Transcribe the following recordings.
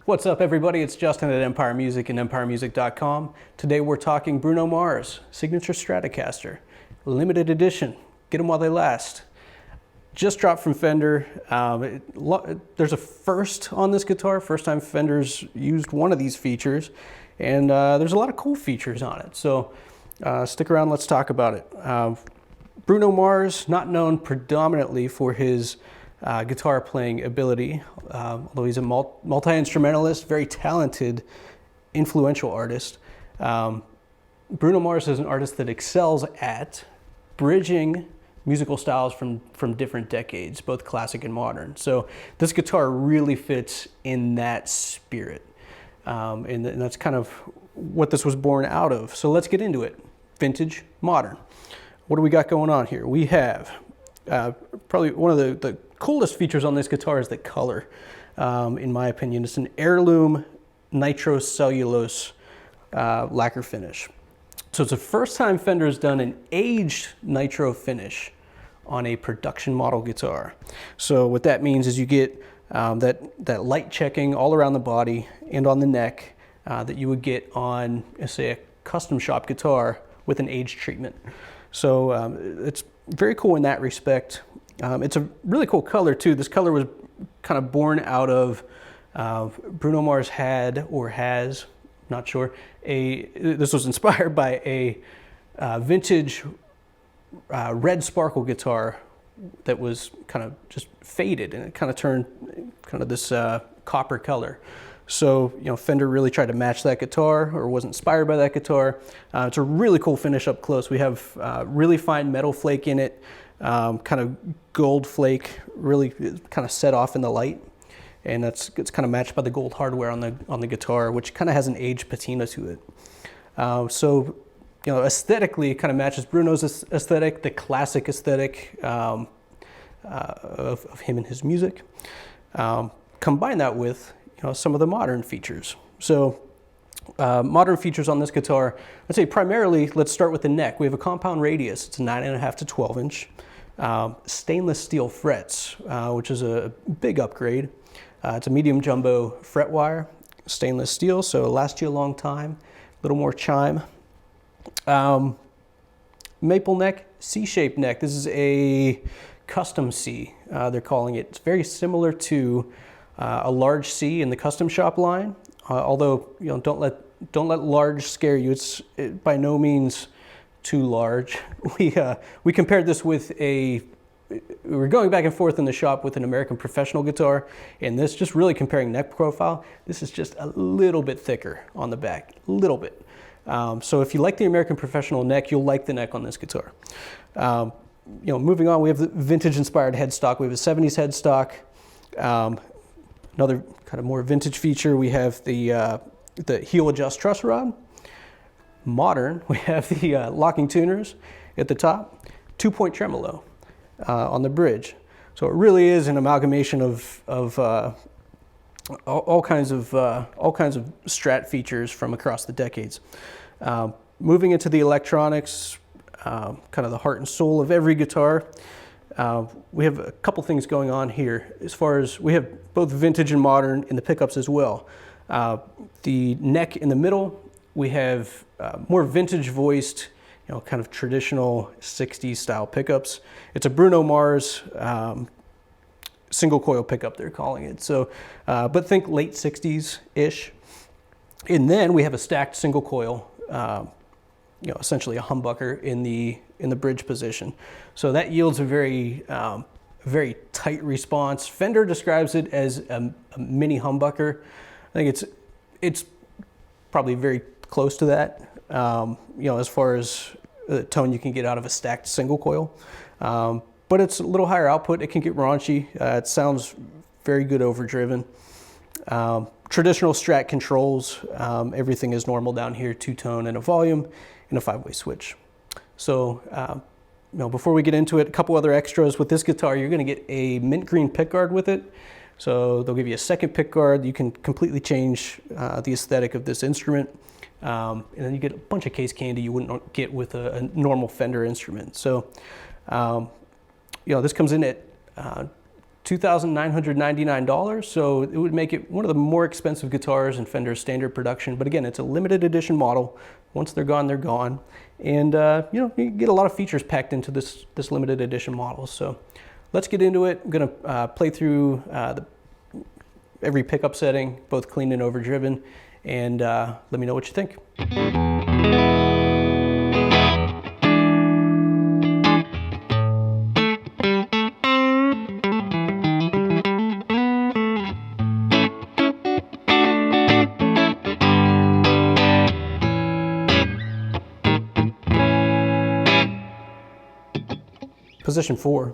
What's up, everybody? It's Justin at Empire Music and EmpireMusic.com. Today we're talking Bruno Mars Signature Stratocaster, limited edition. Get them while they last. Just dropped from Fender. There's a first on this guitar. First time Fender's used one of these features, and there's a lot of cool features on it. So stick around. Let's talk about it. Bruno Mars, not known predominantly for his guitar playing ability, although he's a multi-instrumentalist, very talented, influential artist. Bruno Mars is an artist that excels at bridging musical styles from different decades, both classic and modern. So this guitar really fits in that spirit, and that's kind of what this was born out of. So let's get into it. Vintage, modern. What do we got going on here? We have probably one of the coolest features on this guitar is the color. In my opinion, it's an heirloom nitrocellulose lacquer finish. So it's the first time Fender's done an aged nitro finish on a production model guitar. So what that means is you get that light checking all around the body and on the neck that you would get on, say, a custom shop guitar with an age treatment. So it's very cool in that respect. It's a really cool color too. This color was kind of born out of Bruno Mars had or has, not sure, this was inspired by a vintage red sparkle guitar that was kind of just faded, and it kind of turned kind of this copper color. So, you know, Fender really tried to match that guitar, or was inspired by that guitar. It's a really cool finish up close. We have really fine metal flake in it, kind of gold flake, really kind of set off in the light. And it's kind of matched by the gold hardware on the guitar, which kind of has an aged patina to it. So, you know, aesthetically, it kind of matches Bruno's aesthetic, the classic aesthetic of him and his music. Combine that with, you know, some of the modern features. So, modern features on this guitar, I'd say primarily, let's start with the neck. We have a compound radius. It's a 9.5 to 12 inch. Stainless steel frets, which is a big upgrade. It's a medium jumbo fret wire, stainless steel, so it'll last you a long time. A little more chime. Maple neck, C-shaped neck. This is a custom C, they're calling it. It's very similar to a large C in the custom shop line, although, you know, don't let large scare you. It's by no means too large. We compared this with we were going back and forth in the shop with an American Professional guitar, and this, just really comparing neck profile, this is just a little bit thicker on the back, a little bit. So if you like the American Professional neck, you'll like the neck on this guitar. You know, moving on, we have the vintage inspired headstock. We have a 70s headstock. Another kind of more vintage feature, we have the heel adjust truss rod. Modern, we have the locking tuners at the top, 2-point tremolo on the bridge. So it really is an amalgamation of all kinds of Strat features from across the decades. Moving into the electronics, kind of the heart and soul of every guitar. We have a couple things going on here. As far as, we have both vintage and modern in the pickups as well. The neck in the middle, we have more vintage voiced, you know, kind of traditional 60s style pickups. It's a Bruno Mars single coil pickup, they're calling it. So, but think late 60s-ish. And then we have a stacked single coil, you know, essentially a humbucker in the bridge position. So that yields a very tight response. Fender describes it as a mini humbucker. I think it's probably very close to that, you know, as far as the tone you can get out of a stacked single coil. But it's a little higher output. It can get raunchy. It sounds very good overdriven. Traditional Strat controls, everything is normal down here, two-tone and a volume, and a 5-way switch. So, you know, before we get into it, a couple other extras with this guitar. You're going to get a mint green pickguard with it. So they'll give you a second pickguard. You can completely change the aesthetic of this instrument. And then you get a bunch of case candy you wouldn't get with a normal Fender instrument. So, you know, this comes in at $2,999, so it would make it one of the more expensive guitars in Fender's standard production. But again, it's a limited edition model. Once they're gone, they're gone. And you know, you get a lot of features packed into this limited edition model. So let's get into it. I'm gonna play through every pickup setting, both clean and overdriven, and let me know what you think. Position 4.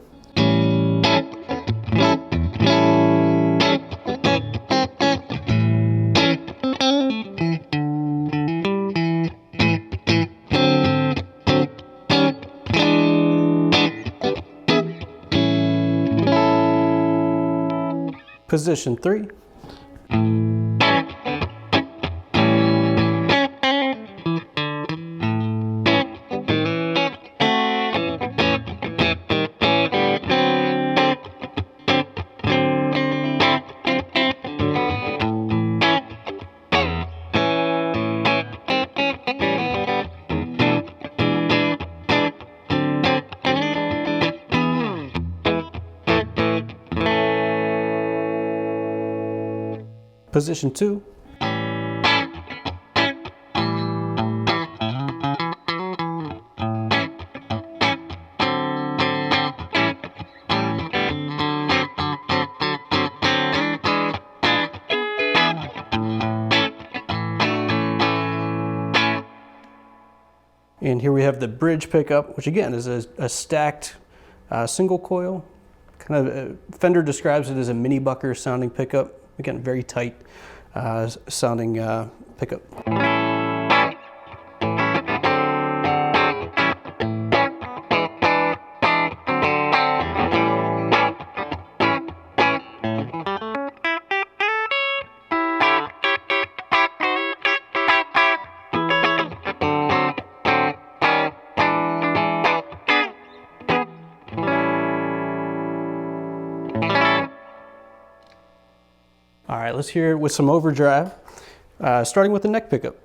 Position 3. Position 2. And here we have the bridge pickup, which again is a stacked single coil. Kind of Fender describes it as a mini bucker sounding pickup. Again, very tight sounding pickup. All right, let's hear it with some overdrive, starting with the neck pickup.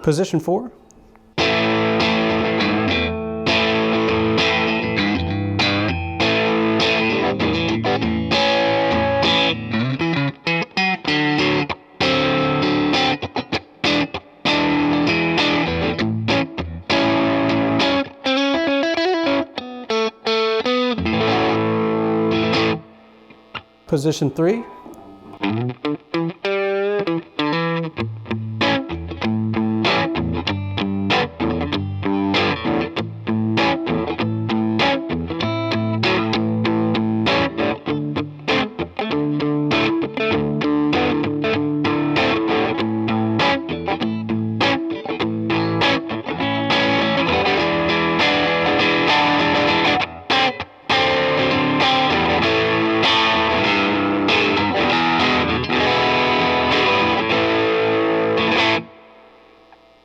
Position 4. Position 3.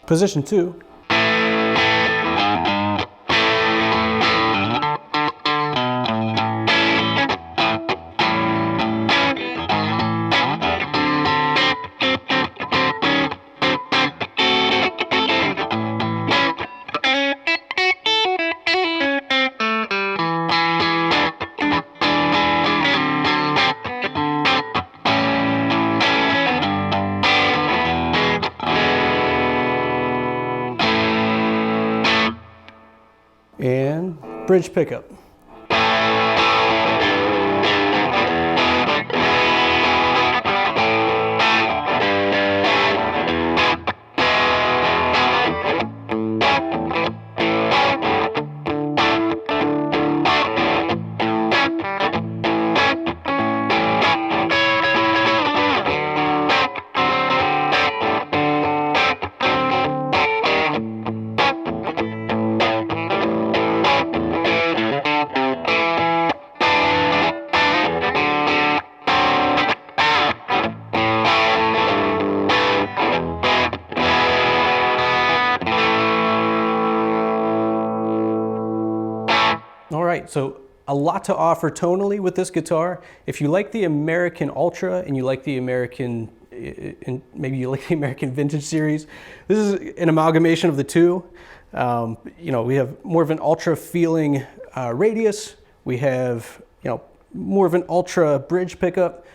Position 2. And bridge pickup. All right, so a lot to offer tonally with this guitar. If you like the American Ultra and you like the American, and maybe you like the American Vintage series, this is an amalgamation of the two. You know, we have more of an Ultra feeling radius. We have, you know, more of an Ultra bridge pickup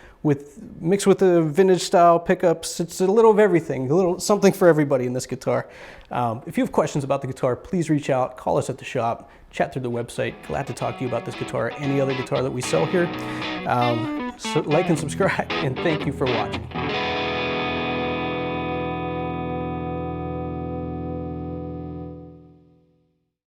mixed with the vintage style pickups. It's a little of everything, a little something for everybody in this guitar. If you have questions about the guitar, please reach out, call us at the shop, chat through the website. Glad to talk to you about this guitar or any other guitar that we sell here. So like and subscribe, and thank you for watching.